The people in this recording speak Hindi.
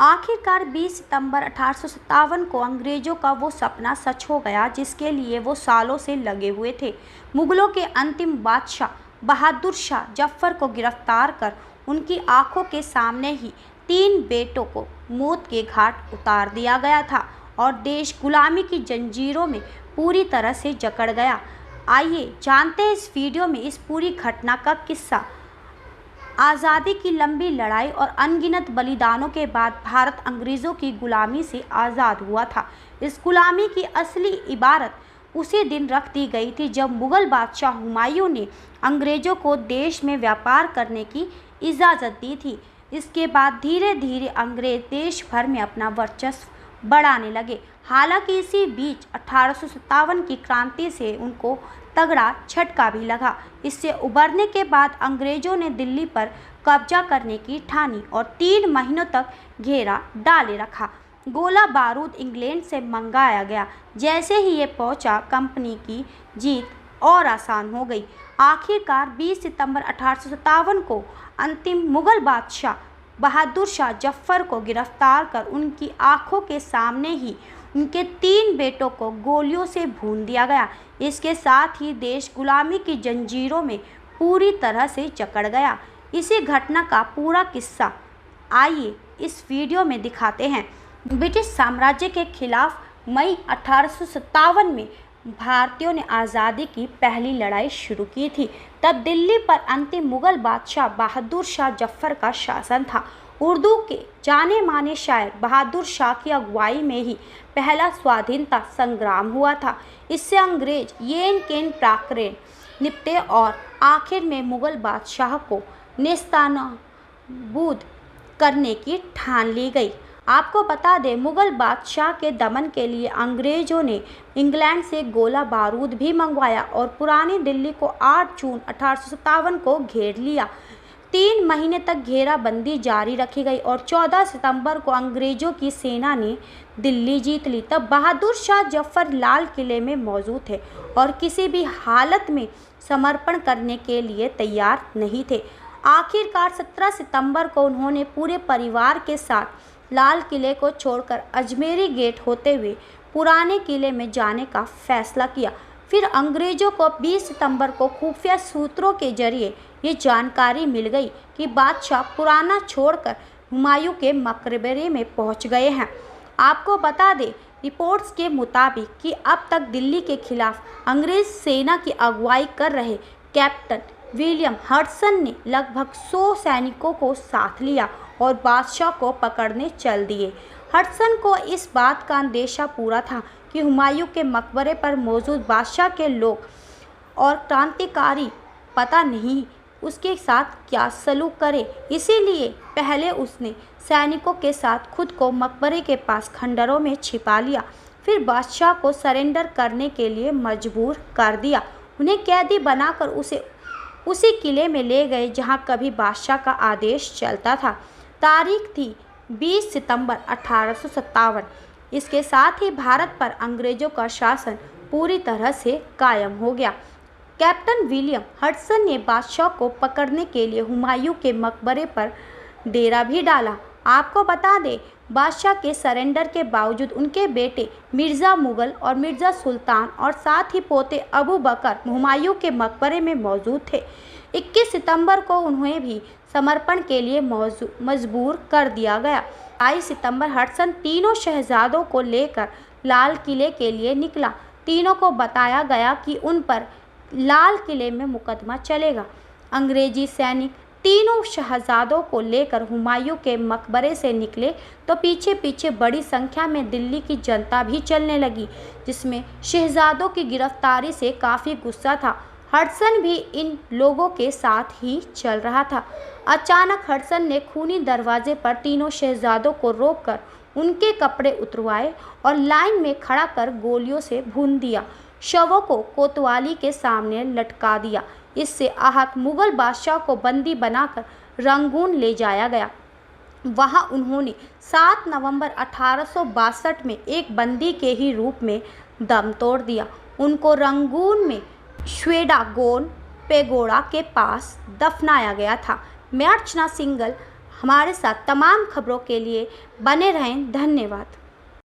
आखिरकार 20 सितंबर 1857 को अंग्रेजों का वो सपना सच हो गया जिसके लिए वो सालों से लगे हुए थे। मुगलों के अंतिम बादशाह बहादुर शाह जफर को गिरफ्तार कर उनकी आंखों के सामने ही 3 बेटों को मौत के घाट उतार दिया गया था और देश गुलामी की जंजीरों में पूरी तरह से जकड़ गया। आइए जानते हैं इस वीडियो में इस पूरी घटना का किस्सा। आज़ादी की लंबी लड़ाई और अनगिनत बलिदानों के बाद भारत अंग्रेज़ों की गुलामी से आज़ाद हुआ था। इस गुलामी की असली इबारत उसी दिन रख दी गई थी जब मुग़ल बादशाह हुमायूं ने अंग्रेज़ों को देश में व्यापार करने की इजाज़त दी थी। इसके बाद धीरे धीरे अंग्रेज़ देश भर में अपना वर्चस्व बढ़ाने लगे। हालांकि इसी बीच 1857 की क्रांति से उनको तगड़ा झटका भी लगा। इससे उबरने के बाद अंग्रेजों ने दिल्ली पर कब्जा करने की ठानी और 3 महीनों तक घेरा डाले रखा। गोला बारूद इंग्लैंड से मंगाया गया। जैसे ही ये पहुंचा, कंपनी की जीत और आसान हो गई। आखिरकार 20 सितंबर 1857 को अंतिम मुग़ल बादशाह बहादुर शाह जफर को गिरफ्तार कर उनकी आंखों के सामने ही उनके 3 बेटों को गोलियों से भून दिया गया। इसके साथ ही देश गुलामी की जंजीरों में पूरी तरह से जकड़ गया। इसी घटना का पूरा किस्सा आइए इस वीडियो में दिखाते हैं। ब्रिटिश साम्राज्य के खिलाफ मई 1857 में भारतीयों ने आज़ादी की पहली लड़ाई शुरू की थी। तब दिल्ली पर अंतिम मुग़ल बादशाह बहादुर शाह जफर का शासन था। उर्दू के जाने माने शायर बहादुर शाह की अगुवाई में ही पहला स्वाधीनता संग्राम हुआ था। इससे अंग्रेज येन केन पराक्रम निपटे और आखिर में मुग़ल बादशाह को नेस्तनाबूद करने की ठान ली गई। आपको बता दें, मुग़ल बादशाह के दमन के लिए अंग्रेज़ों ने इंग्लैंड से गोला बारूद भी मंगवाया और पुरानी दिल्ली को 8 जून 1857 को घेर लिया। 3 महीने तक घेराबंदी जारी रखी गई और 14 सितंबर को अंग्रेज़ों की सेना ने दिल्ली जीत ली। तब बहादुर शाह जफर लाल किले में मौजूद थे और किसी भी हालत में समर्पण करने के लिए तैयार नहीं थे। आखिरकार 17 सितंबर को उन्होंने पूरे परिवार के साथ लाल किले को छोड़कर अजमेरी गेट होते हुए पुराने किले में जाने का फैसला किया। फिर अंग्रेज़ों को 20 सितंबर को खुफिया सूत्रों के जरिए ये जानकारी मिल गई कि बादशाह पुराना छोड़कर हुमायूं के मकबरे में पहुंच गए हैं। आपको बता दें, रिपोर्ट्स के मुताबिक कि अब तक दिल्ली के खिलाफ अंग्रेज़ सेना की अगुवाई कर रहे कैप्टन विलियम हडसन ने लगभग 100 सैनिकों को साथ लिया और बादशाह को पकड़ने चल दिए। हडसन को इस बात का अंदेशा पूरा था कि हुमायूं के मकबरे पर मौजूद बादशाह के लोग और क्रांतिकारी पता नहीं उसके साथ क्या सलूक करे। इसीलिए पहले उसने सैनिकों के साथ खुद को मकबरे के पास खंडरों में छिपा लिया। फिर बादशाह को सरेंडर करने के लिए मजबूर कर दिया। उन्हें कैदी बनाकर उसी किले में ले गए जहां कभी बादशाह का आदेश चलता था। तारीख थी 20 सितंबर 1857। इसके साथ ही भारत पर अंग्रेज़ों का शासन पूरी तरह से कायम हो गया। कैप्टन विलियम हडसन ने बादशाह को पकड़ने के लिए हुमायूं के मकबरे पर डेरा भी डाला। आपको बता दें, बादशाह के सरेंडर के बावजूद उनके बेटे मिर्ज़ा मुग़ल और मिर्ज़ा सुल्तान और साथ ही पोते अबू बकर हुमायूं के मकबरे में मौजूद थे। 21 सितंबर को उन्हें भी समर्पण के लिए मजबूर कर दिया गया। 22 सितंबर हडसन तीनों शहजादों को लेकर लाल किले के लिए निकला। तीनों को बताया गया कि उन पर लाल किले में मुकदमा चलेगा। अंग्रेजी सैनिक तीनों शहजादों को लेकर हुमायूं के मकबरे से निकले तो पीछे पीछे बड़ी संख्या में दिल्ली की जनता भी चलने लगी, जिसमें शहजादों की गिरफ्तारी से काफ़ी गुस्सा था। हडसन भी इन लोगों के साथ ही चल रहा था। अचानक हडसन ने खूनी दरवाजे पर तीनों शहजादों को रोककर उनके कपड़े उतरवाए और लाइन में खड़ा कर गोलियों से भून दिया। शवों को कोतवाली के सामने लटका दिया। इससे आहत मुग़ल बादशाह को बंदी बनाकर रंगून ले जाया गया। वहां उन्होंने 7 नवंबर 1862 में एक बंदी के ही रूप में दम तोड़ दिया। उनको रंगून में श्वेडागोन पेगोड़ा के पास दफनाया गया था। मैं अर्चना सिंघल हमारे साथ तमाम खबरों के लिए बने रहें। धन्यवाद।